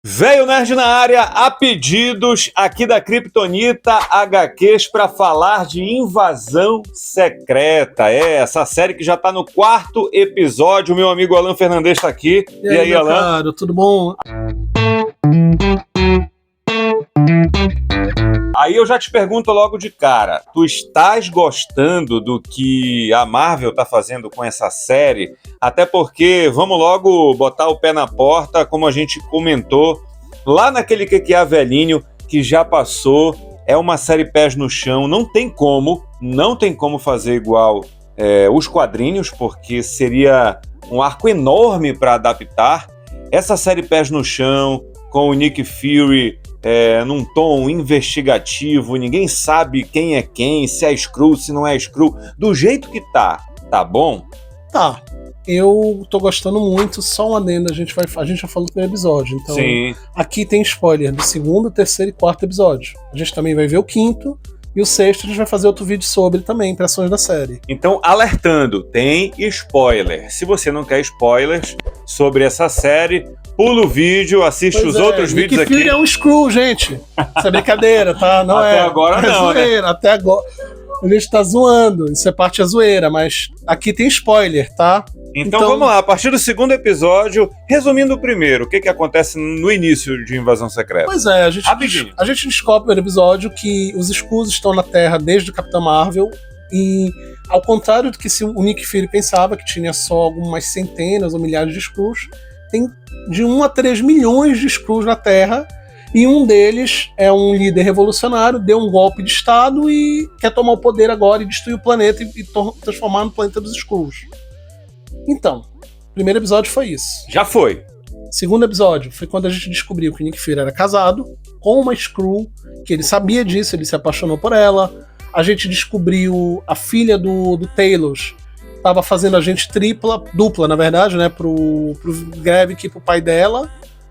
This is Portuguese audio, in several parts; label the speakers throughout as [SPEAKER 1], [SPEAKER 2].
[SPEAKER 1] Velho Nerd na área, a pedidos aqui da Kryptonita HQs para falar de Invasão Secreta. Essa série que já tá no 4º episódio. Meu amigo Alan Fernandes tá aqui.
[SPEAKER 2] E aí, Alan? Cara, tudo bom?
[SPEAKER 1] Aí eu já te pergunto logo de cara, tu estás gostando do que a Marvel tá fazendo com essa série? Até porque, vamos logo botar o pé na porta, como a gente comentou, lá naquele que é velhinho, que já passou, é uma série pés no chão, não tem como fazer igual os quadrinhos, porque seria um arco enorme para adaptar. Essa série pés no chão, com o Nick Fury num tom investigativo, ninguém sabe quem é quem, se é Skrull, se não é Skrull, do jeito que tá bom?
[SPEAKER 2] Tá, eu tô gostando muito, só um adendo, a gente já falou no primeiro episódio, então
[SPEAKER 1] Sim.
[SPEAKER 2] Aqui tem spoiler do 2º, 3º e 4º episódio. A gente também vai ver o 5º, e o 6º a gente vai fazer outro vídeo sobre também, impressões da série.
[SPEAKER 1] Então, alertando, tem spoiler. Se você não quer spoilers sobre essa série, pula o vídeo, assiste os outros vídeos aqui.
[SPEAKER 2] Nick Fury é um Skrull, gente. Isso é brincadeira, tá? Não
[SPEAKER 1] até agora não,
[SPEAKER 2] zoeira, né? Até agora. A gente tá zoando, isso é parte da zoeira, mas aqui tem spoiler, tá?
[SPEAKER 1] Então vamos lá, a partir do 2º episódio, resumindo o primeiro, o que acontece no início de Invasão Secreta?
[SPEAKER 2] Pois é, a gente descobre no primeiro episódio que os Skrulls estão na Terra desde o Capitão Marvel, e ao contrário do que o Nick Fury pensava, que tinha só algumas centenas ou milhares de Skrulls, tem de 1 a 3 milhões de Skrulls na Terra, e um deles é um líder revolucionário, deu um golpe de estado e quer tomar o poder agora e destruir o planeta e transformar no planeta dos Skrulls. Então, o primeiro episódio foi isso.
[SPEAKER 1] Já foi.
[SPEAKER 2] Segundo episódio foi quando a gente descobriu que o Nick Fury era casado com uma Skrull, que ele sabia disso, ele se apaixonou por ela. A gente descobriu a filha do Talos estava fazendo agente dupla, na verdade, né, pro Gravik e pro pai dela.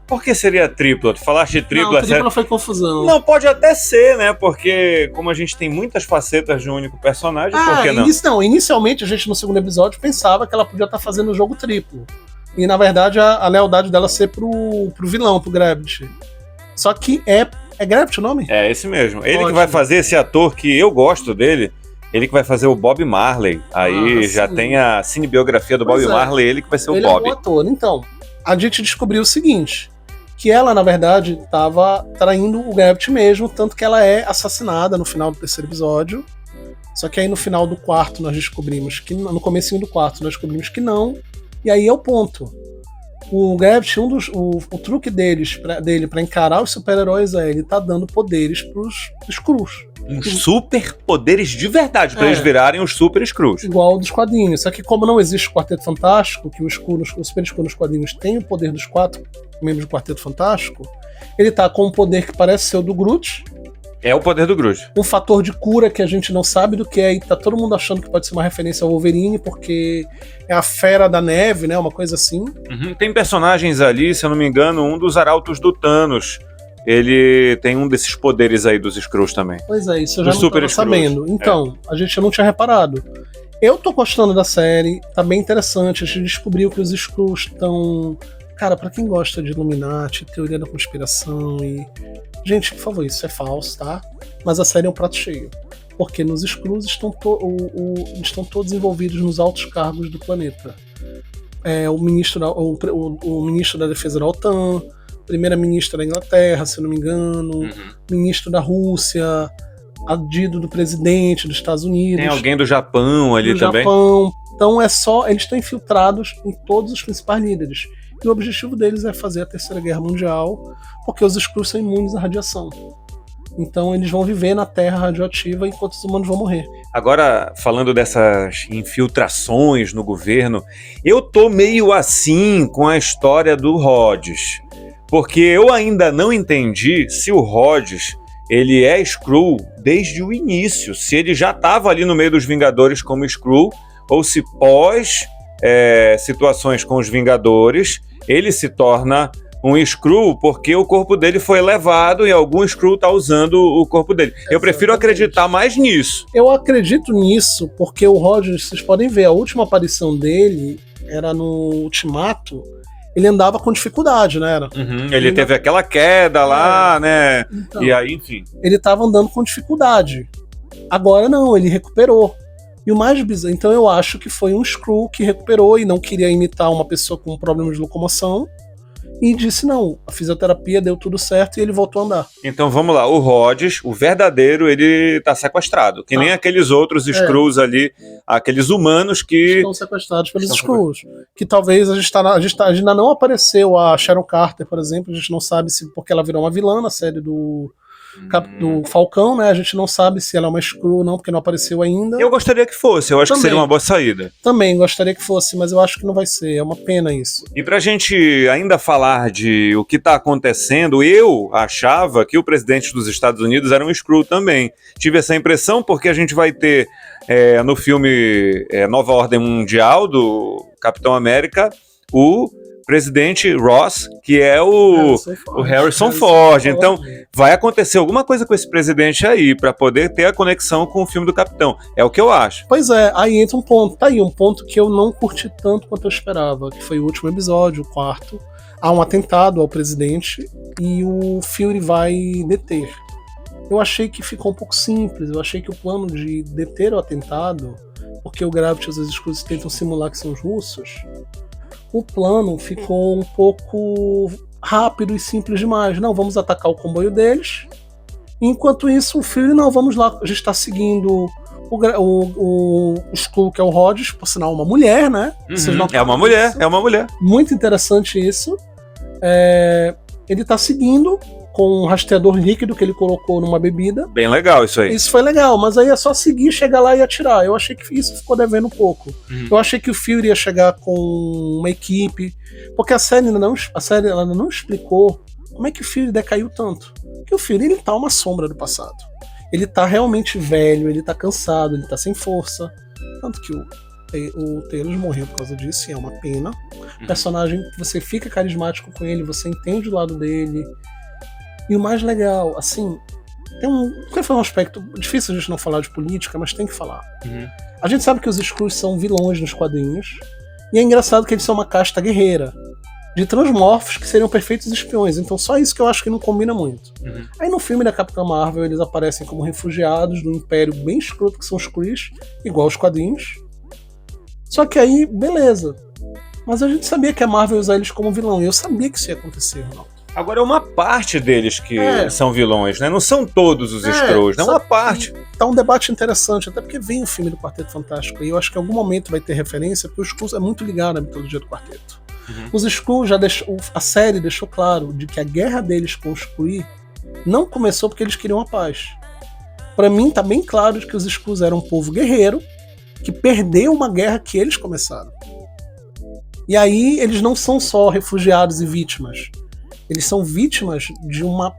[SPEAKER 1] Por que seria tripla? Tu falaste de tripla.
[SPEAKER 2] Não, tripla foi confusão.
[SPEAKER 1] Não, pode até ser, né? Porque como a gente tem muitas facetas de um único personagem, por que não?
[SPEAKER 2] Inicialmente a gente no 2º episódio pensava que ela podia estar fazendo o jogo triplo. E na verdade a lealdade dela ser pro vilão, pro Gravity. Só que é Gravity o nome?
[SPEAKER 1] É esse mesmo. Ele que vai fazer esse ator que eu gosto dele. Ele que vai fazer o Bob Marley. Aí já tem a cinebiografia do Bob Marley, ele que vai ser o Bob.
[SPEAKER 2] Ele é um ator. Então, a gente descobriu o seguinte, que ela, na verdade, estava traindo o Gravity mesmo, tanto que ela é assassinada no final do 3º episódio. Só que aí no final do 4º nós descobrimos que... No comecinho do 4º nós descobrimos que não. E aí é o ponto. O Gravity, o truque dele pra encarar os super-heróis ele tá dando poderes pros Skrulls.
[SPEAKER 1] Super poderes de verdade, pra eles virarem os super Skrulls.
[SPEAKER 2] Igual dos quadrinhos. Só que como não existe o Quarteto Fantástico, que o Super Skrull nos quadrinhos tem o poder dos 4 membros do Quarteto Fantástico, ele tá com um poder que parece ser o do Groot.
[SPEAKER 1] É o poder do Groot.
[SPEAKER 2] Um fator de cura que a gente não sabe do que é, e tá todo mundo achando que pode ser uma referência ao Wolverine, porque é a Fera da Neve, né? Uma coisa assim.
[SPEAKER 1] Tem personagens ali, se eu não me engano, um dos arautos do Thanos. Ele tem um desses poderes aí dos Skrulls também.
[SPEAKER 2] Pois é, isso eu já não tava sabendo. Então, a gente não tinha reparado. Eu tô gostando da série, tá bem interessante. A gente descobriu que os Skrulls estão... Cara, pra quem gosta de Illuminati, teoria da conspiração e... Gente, por favor, isso é falso, tá? Mas a série é um prato cheio. Porque nos Skrulls estão todos envolvidos nos altos cargos do planeta. O ministro da Defesa da OTAN, primeira-ministra da Inglaterra, se eu não me engano, ministro da Rússia, adido do presidente dos Estados Unidos.
[SPEAKER 1] Tem alguém do Japão ali também?
[SPEAKER 2] Então eles estão infiltrados em todos os principais líderes. E o objetivo deles é fazer a Terceira Guerra Mundial, porque os Skrulls são imunes à radiação. Então eles vão viver na Terra radioativa enquanto os humanos vão morrer.
[SPEAKER 1] Agora, falando dessas infiltrações no governo, eu tô meio assim com a história do Rhodes. Porque eu ainda não entendi se o Rhodes, ele é Skrull desde o início. Se ele já estava ali no meio dos Vingadores como Skrull, ou se pós situações com os Vingadores, ele se torna um Skrull porque o corpo dele foi levado e algum Skrull tá usando o corpo dele. Eu prefiro acreditar mais nisso.
[SPEAKER 2] Eu acredito nisso porque o Rhodes, vocês podem ver, a última aparição dele era no Ultimato. ele andava com dificuldade, né?
[SPEAKER 1] Ele teve aquela queda lá, né? Então, e aí, enfim.
[SPEAKER 2] Ele tava andando com dificuldade. Agora não, ele recuperou. E o mais bizarro, então eu acho que foi um Skrull que recuperou e não queria imitar uma pessoa com problema de locomoção. E disse, não, a fisioterapia deu tudo certo e ele voltou a andar.
[SPEAKER 1] Então vamos lá, o Rhodes, o verdadeiro, ele tá sequestrado. Que nem aqueles outros Skrulls ali, aqueles humanos que...
[SPEAKER 2] Estão sequestrados pelos Skrulls. Que talvez a gente ainda não apareceu a Sharon Carter, por exemplo, a gente não sabe se porque ela virou uma vilã na série do Falcão, né? A gente não sabe se ela é uma Skrull ou não, porque não apareceu ainda.
[SPEAKER 1] Eu gostaria que fosse, eu acho que seria uma boa saída.
[SPEAKER 2] Também gostaria que fosse, mas eu acho que não vai ser, é uma pena isso.
[SPEAKER 1] E pra gente ainda falar de o que tá acontecendo, eu achava que o presidente dos Estados Unidos era um Skrull também. Tive essa impressão porque a gente vai ter no filme Nova Ordem Mundial do Capitão América, o presidente Ross, que é o Harrison Ford. Então, vai acontecer alguma coisa com esse presidente aí, para poder ter a conexão com o filme do Capitão. É o que eu acho.
[SPEAKER 2] Pois é, aí entra um ponto. Tá aí, um ponto que eu não curti tanto quanto eu esperava, que foi o último episódio, o quarto. Há um atentado ao presidente e o Fury vai deter. Eu achei que ficou um pouco simples, eu achei que o plano de deter o atentado, porque o Gravity e os Skrulls tentam simular que são os russos, o plano ficou um pouco rápido e simples demais. Não, vamos atacar o comboio deles. Enquanto isso, o Fury, não, vamos lá, a gente está seguindo o Skrull, que é o Rhodes, por sinal, uma mulher, né?
[SPEAKER 1] É uma mulher.
[SPEAKER 2] Muito interessante isso. Ele está seguindo com um rastreador líquido que ele colocou numa bebida.
[SPEAKER 1] Bem legal isso aí.
[SPEAKER 2] Isso foi legal, mas aí é só seguir, chegar lá e atirar. Eu achei que isso ficou devendo um pouco. Eu achei que o Fury ia chegar com uma equipe, porque a série ainda não explicou como é que o Fury decaiu tanto. Porque o Fury, ele tá uma sombra do passado. Ele tá realmente velho, ele tá cansado, ele tá sem força. Tanto que o Talos morreu por causa disso, e é uma pena. O personagem, você fica carismático com ele, você entende o lado dele. E o mais legal, assim, foi um aspecto difícil a gente não falar de política, mas tem que falar. A gente sabe que os Skrulls são vilões nos quadrinhos, e é engraçado que eles são uma casta guerreira, de transmorfos que seriam perfeitos espiões, então só isso que eu acho que não combina muito. Aí no filme da Capitã Marvel eles aparecem como refugiados do império bem escroto que são os Skrulls, igual os quadrinhos. Só que aí, beleza. Mas a gente sabia que a Marvel ia usar eles como vilão, e eu sabia que isso ia acontecer, Ronaldo.
[SPEAKER 1] Agora é uma parte deles que são vilões, né? Não são todos os Skrulls, é uma parte.
[SPEAKER 2] Tá um debate interessante, até porque vem o filme do Quarteto Fantástico, e eu acho que em algum momento vai ter referência, porque o Skrull é muito ligado à mitologia do Quarteto. Os Skrull a série deixou claro de que a guerra deles com os Kree não começou porque eles queriam a paz. Pra mim tá bem claro de que os Skrulls eram um povo guerreiro que perdeu uma guerra que eles começaram. E aí eles não são só refugiados e vítimas. Eles são vítimas de uma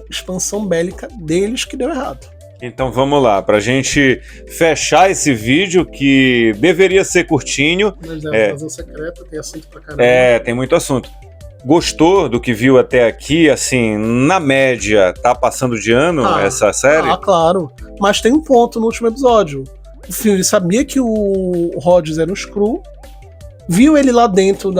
[SPEAKER 2] expansão bélica deles que deu errado.
[SPEAKER 1] Então vamos lá, pra gente fechar esse vídeo que deveria ser curtinho.
[SPEAKER 2] Mas é Invasão Secreta, tem assunto pra caramba.
[SPEAKER 1] Tem muito assunto. Gostou do que viu até aqui? Assim, na média, tá passando de ano essa série?
[SPEAKER 2] Claro. Mas tem um ponto no último episódio. O Fury sabia que o Rhodes era um Skrull, viu ele lá dentro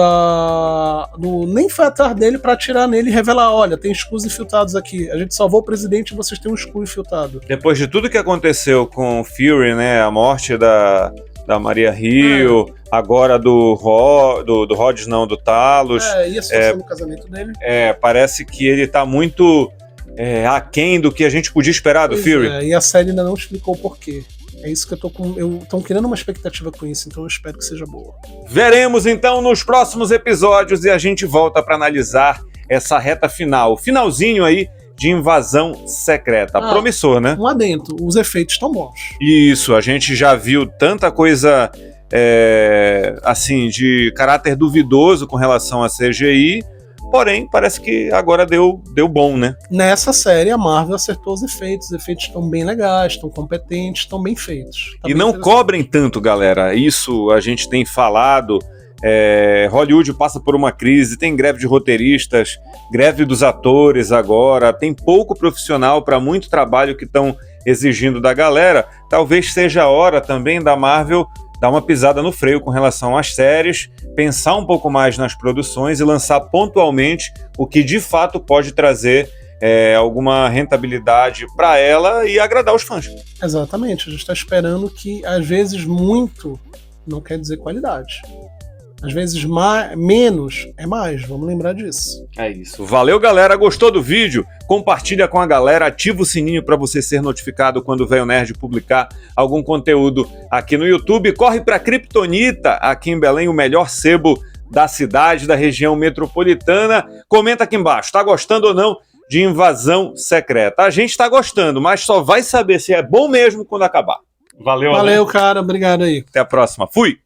[SPEAKER 2] nem foi atrás dele pra atirar nele e revelar, olha, tem Skrulls infiltrados aqui, a gente salvou o presidente e vocês têm um Skrull infiltrado.
[SPEAKER 1] Depois de tudo que aconteceu com o Fury, né, a morte da Maria Hill, agora do Rhodes não, do Talos.
[SPEAKER 2] E a situação do casamento dele.
[SPEAKER 1] Parece que ele tá muito aquém do que a gente podia esperar do Fury.
[SPEAKER 2] E a série ainda não explicou o porquê. É isso que eu tô criando uma expectativa com isso, então eu espero que seja boa.
[SPEAKER 1] Veremos então nos próximos episódios e a gente volta para analisar essa reta final, finalzinho aí de Invasão Secreta. Promissor, né?
[SPEAKER 2] Um adendo, os efeitos estão bons.
[SPEAKER 1] Isso, a gente já viu tanta coisa assim, de caráter duvidoso com relação a CGI, porém, parece que agora deu bom, né?
[SPEAKER 2] Nessa série, a Marvel acertou os efeitos estão bem legais, estão competentes, estão bem feitos.
[SPEAKER 1] E não cobrem tanto, galera, isso a gente tem falado, Hollywood passa por uma crise, tem greve de roteiristas, greve dos atores agora, tem pouco profissional para muito trabalho que estão exigindo da galera. Talvez seja a hora também da Marvel dar uma pisada no freio com relação às séries, pensar um pouco mais nas produções e lançar pontualmente o que de fato pode trazer alguma rentabilidade para ela e agradar os fãs.
[SPEAKER 2] Exatamente, a gente está esperando que, às vezes, muito não quer dizer qualidade. Às vezes, menos é mais, vamos lembrar disso.
[SPEAKER 1] É isso. Valeu, galera. Gostou do vídeo? Compartilha com a galera, ativa o sininho para você ser notificado quando o Velho Nerd publicar algum conteúdo aqui no YouTube. Corre para Kryptonita, aqui em Belém, o melhor sebo da cidade, da região metropolitana. Comenta aqui embaixo, tá gostando ou não de Invasão Secreta? A gente tá gostando, mas só vai saber se é bom mesmo quando acabar. Valeu,
[SPEAKER 2] Valeu, cara. Obrigado aí.
[SPEAKER 1] Até a próxima. Fui!